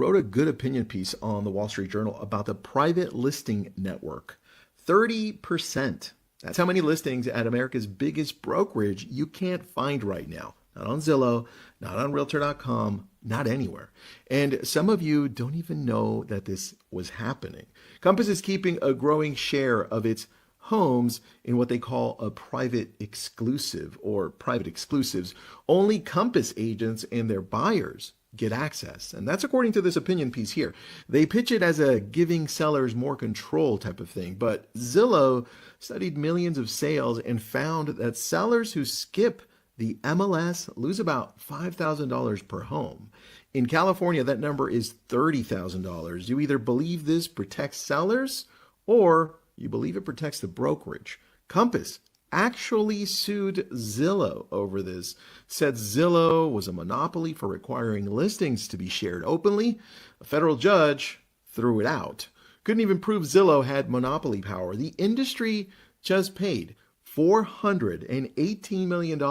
wrote a good opinion piece on the Wall Street Journal about the private listing network. 30%. That's how many listings at America's biggest brokerage you can't find right now. Not on Zillow, not on Realtor.com, not anywhere. And some of you don't even know that this was happening. Compass is keeping a growing share of its homes in what they call a private exclusive or private exclusives. Only Compass agents and their buyers get access. And that's according to this opinion piece here. They pitch it as a giving sellers more control type of thing. But Zillow studied millions of sales and found that sellers who skip the MLS lose about $5,000 per home. In California, that number is $30,000. You either believe this protects sellers or you believe it protects the brokerage. Compass actually sued Zillow over this, said Zillow was a monopoly for requiring listings to be shared openly. A federal judge threw it out. Couldn't even prove Zillow had monopoly power. The industry just paid $418 million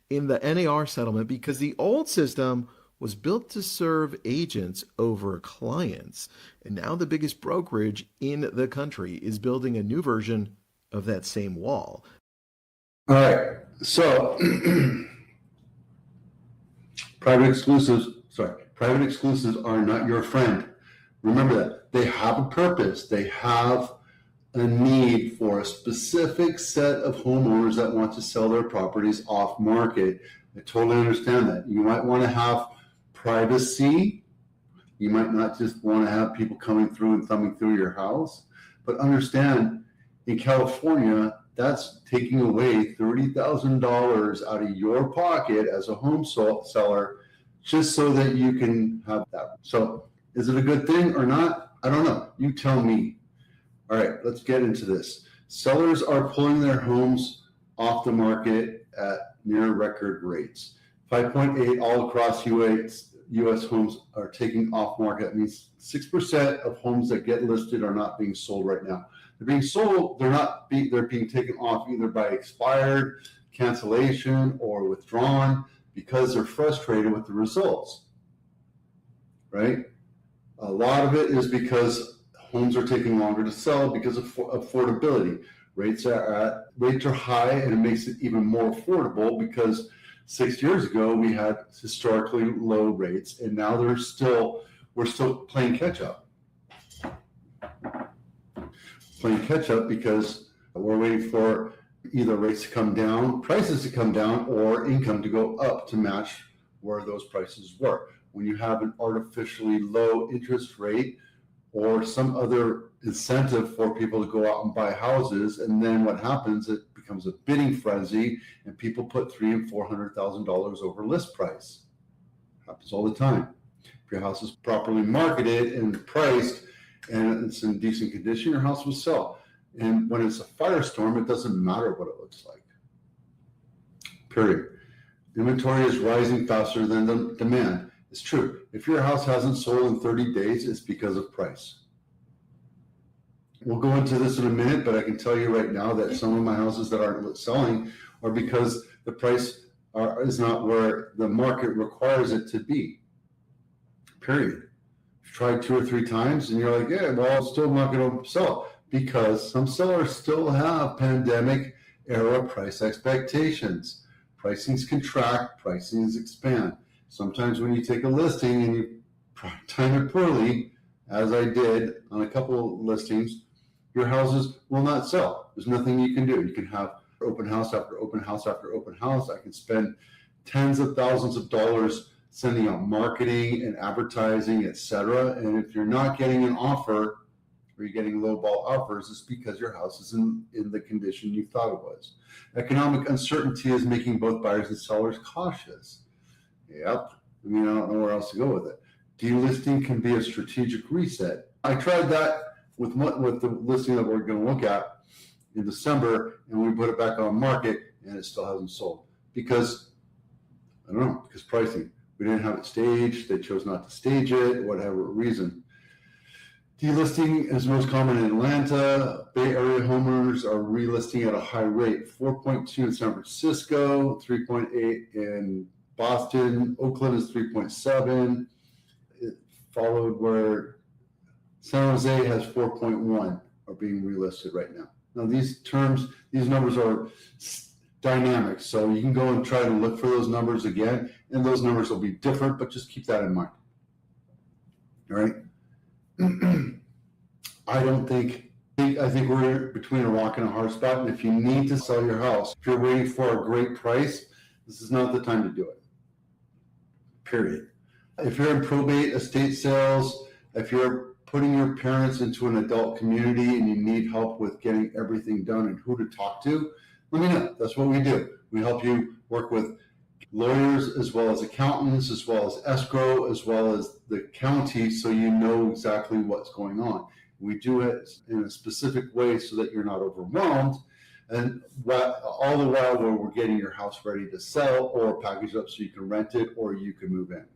in the NAR settlement because the old system was built to serve agents over clients. And now the biggest brokerage in the country is building a new version of that same wall. All right, so private exclusives are not your friend. Remember that. They have a purpose. They have a need for a specific set of homeowners that want to sell their properties off market. I totally understand that. You might want to have privacy. You might not just want to have people coming through and thumbing through your house. But understand, in California, that's taking away $30,000 out of your pocket as a home seller just so that you can have that. So is it a good thing or not? I don't know. You tell me. All right, let's get into this. Sellers are pulling their homes off the market at near record rates. 5.8 all across U.S. homes are taking off market. That means 6% of homes that get listed are not being sold right now. They're being sold, they're being taken off either by expired, cancellation, or withdrawn because they're frustrated with the results, right? A lot of it is because homes are taking longer to sell because of affordability. Rates are high, and it makes it even more affordable because 6 years ago we had historically low rates, and now we're still playing catch up. Playing catch up because we're waiting for either rates to come down, prices to come down, or income to go up to match where those prices were. When you have an artificially low interest rate or some other incentive for people to go out and buy houses, and then what happens, it becomes a bidding frenzy and people put $300,000 and $400,000 over list price. Happens all the time. If your house is properly marketed and priced and it's in decent condition, your house will sell. And when it's a firestorm, it doesn't matter what it looks like. Period. Inventory is rising faster than the demand. It's true. If your house hasn't sold in 30 days, it's because of price. We'll go into this in a minute, but I can tell you right now that some of my houses that aren't selling are because the price is not where the market requires it to be. Period. You've tried 2 or 3 times and you're like, yeah, well, I'm still not going to sell, because some sellers still have pandemic era price expectations. Pricings contract, pricings expand. Sometimes when you take a listing and you time it poorly, as I did on a couple of listings, your houses will not sell. There's nothing you can do. You can have open house after open house after open house. I can spend tens of thousands of dollars sending out marketing and advertising, etc. And if you're not getting an offer, or you're getting low ball offers, it's because your house is in the condition you thought it was. Economic uncertainty is making both buyers and sellers cautious. Yep. I mean, I don't know where else to go with it. Delisting can be a strategic reset. I tried that with the listing that we're going to look at in December, and we put it back on market, and it still hasn't sold because, I don't know, because pricing. We didn't have it staged. They chose not to stage it, whatever reason. Delisting is most common in Atlanta. Bay Area homeowners are relisting at a high rate, 4.2 in San Francisco, 3.8 in Boston. Oakland is 3.7. followed where San Jose has 4.1 are being relisted right now. Now these numbers are dynamic, so you can go and try to look for those numbers again, and those numbers will be different, but just keep that in mind. All right. I think we're between a rock and a hard spot, and if you need to sell your house, if you're waiting for a great price, this is not the time to do it. Period. If you're in probate, estate sales, if you're putting your parents into an adult community and you need help with getting everything done and who to talk to, let me know. That's what we do. We help you work with lawyers as well as accountants, as well as escrow, as well as the county, so you know exactly what's going on. We do it in a specific way so that you're not overwhelmed, and all the while where we're getting your house ready to sell or package up so you can rent it or you can move in.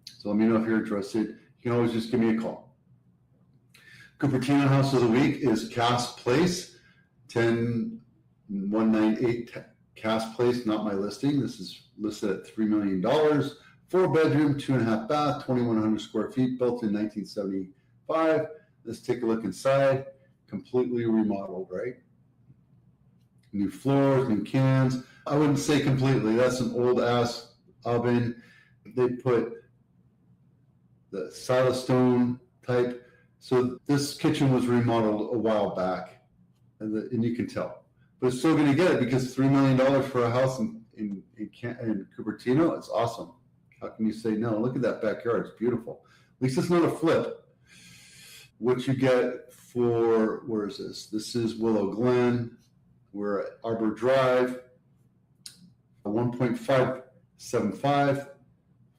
So let me know if you're interested. You can always just give me a call. Cupertino House of the Week is Cass Place, 10198 Cass Place, not my listing. This is listed at $3 million. 4-bedroom, 2.5 bath, 2,100 square feet, built in 1975. Let's take a look inside. Completely remodeled, right? New floors, new cans. I wouldn't say completely. That's an old ass oven. They put the silestone type. So this kitchen was remodeled a while back, and you can tell. But it's still going to get it because $3 million for a house in Cupertino, it's awesome. How can you say no? Look at that backyard. It's beautiful. At least it's not a flip. What you get for, where is this? This is Willow Glen. We're at Arbor Drive, 1.575.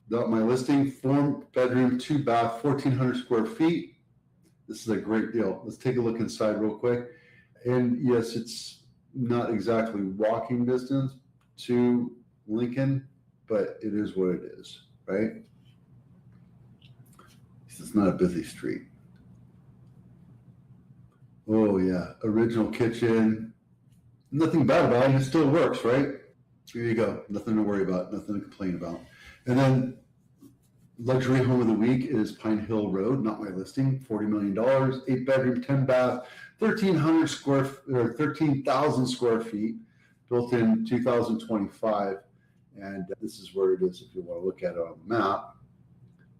Not my listing. 4-bedroom, 2-bath, 1,400 square feet. This is a great deal. Let's take a look inside real quick. And yes, it's not exactly walking distance to Lincoln, but it is what it is, right? It's not a busy street. Oh yeah, original kitchen. Nothing bad about it. It still works, right? Here you go. Nothing to worry about. Nothing to complain about. And then luxury home of the week is Pine Hill Road, not my listing. $40 million, 8-bedroom, 10-bath, 13,000 square feet, built in 2025. And this is where it is if you want to look at it on the map,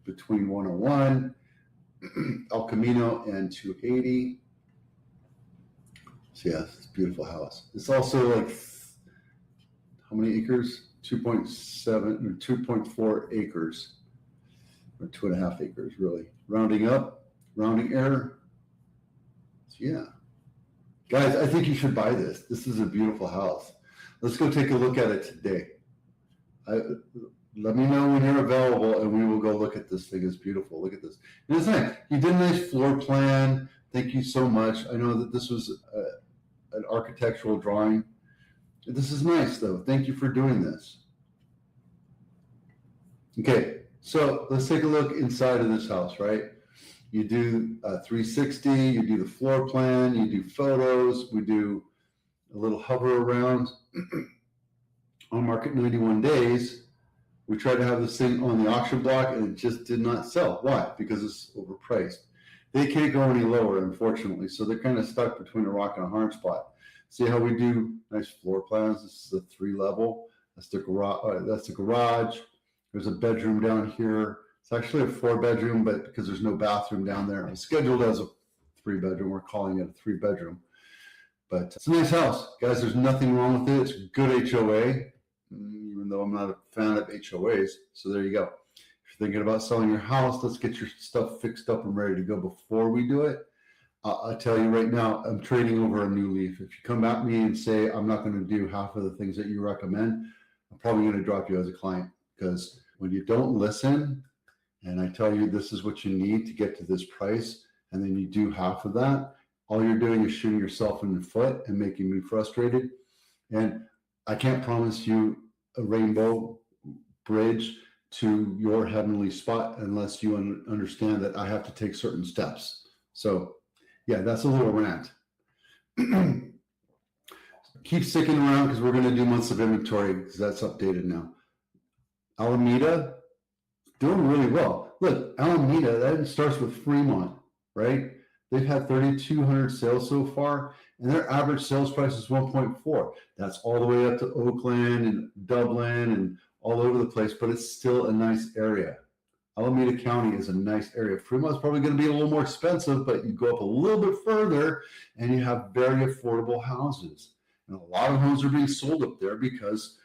between 101, El Camino, and 280. So yeah, it's a beautiful house. It's also like, how many acres? 2.7 or 2.4 acres, or 2.5 acres, really. Rounding up, rounding error. So yeah. Guys, I think you should buy this. This is a beautiful house. Let's go take a look at it today. Let me know when you're available and we will go look at this thing. It's beautiful. Look at this. And it's nice. You did a nice floor plan. Thank you so much. I know that this was an architectural drawing. This is nice though. Thank you for doing this. Okay, so let's take a look inside of this house, right? You do 360, you do the floor plan, you do photos, we do a little hover around. On market 91 days, we tried to have this thing on the auction block and it just did not sell. Why? Because it's overpriced. They can't go any lower, unfortunately, so they're kind of stuck between a rock and a hard spot. See how we do nice floor plans? This is a 3-level. That's the garage. That's the garage. There's a bedroom down here. It's actually a 4-bedroom, but because there's no bathroom down there, it's scheduled as a 3-bedroom. We're calling it a 3-bedroom. But it's a nice house. Guys, there's nothing wrong with it. It's good HOA, even though I'm not a fan of HOAs. So there you go. If you're thinking about selling your house, let's get your stuff fixed up and ready to go before we do it. I'll tell you right now, I'm trading over a new leaf. If you come at me and say, I'm not going to do half of the things that you recommend, I'm probably going to drop you as a client, because when you don't listen and I tell you this is what you need to get to this price, and then you do half of that, all you're doing is shooting yourself in the foot and making me frustrated. And I can't promise you a rainbow bridge to your heavenly spot unless you understand that I have to take certain steps. So yeah, that's a little rant. Keep sticking around because we're going to do months of inventory because that's updated now. Alameda, doing really well. look, Alameda, that starts with Fremont, right? They've had 3,200 sales so far, and their average sales price is 1.4. That's all the way up to Oakland and Dublin and all over the place, but it's still a nice area. Alameda County is a nice area. Fremont's probably going to be a little more expensive, but you go up a little bit further and you have very affordable houses. And a lot of homes are being sold up there because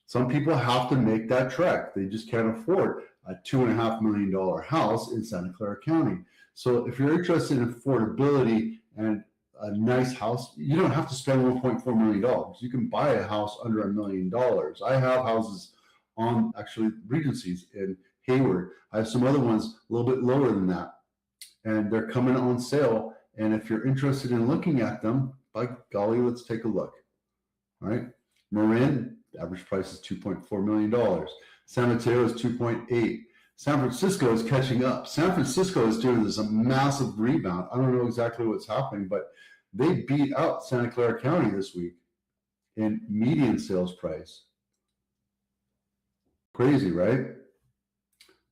some people have to make that trek. They just can't afford a $2.5 million house in Santa Clara County. So if you're interested in affordability and a nice house, you don't have to spend $1.4 million. You can buy a house under $1 million. I have houses on actually Regencies in Hayward. I have some other ones a little bit lower than that, and they're coming on sale. And if you're interested in looking at them, by golly, let's take a look. All right. Marin, average price is $2.4 million. San Mateo is 2.8. San Francisco is catching up. San Francisco is doing this a massive rebound. I don't know exactly what's happening, but they beat out Santa Clara County this week in median sales price. Crazy, right?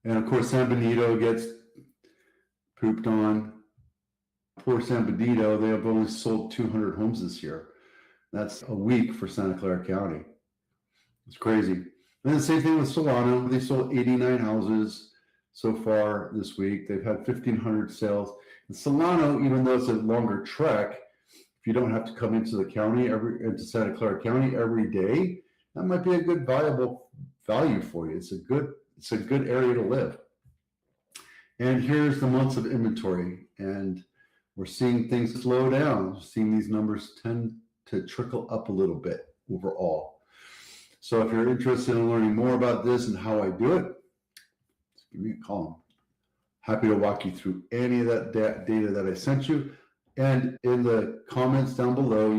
And of course, San Benito gets pooped on. Poor San Benito, they have only sold 200 homes this year. That's a week for Santa Clara County. It's crazy. And the same thing with Solano. They sold 89 houses so far this week. They've had 1,500 sales. And Solano, even though it's a longer trek, if you don't have to come into the county into Santa Clara County every day, that might be a good viable value for you. It's a good area to live. And here's the months of inventory, and we're seeing things slow down. We're seeing these numbers tend to trickle up a little bit overall. So if you're interested in learning more about this and how I do it, just give me a call. I'm happy to walk you through any of that data that I sent you. And in the comments down below, you'll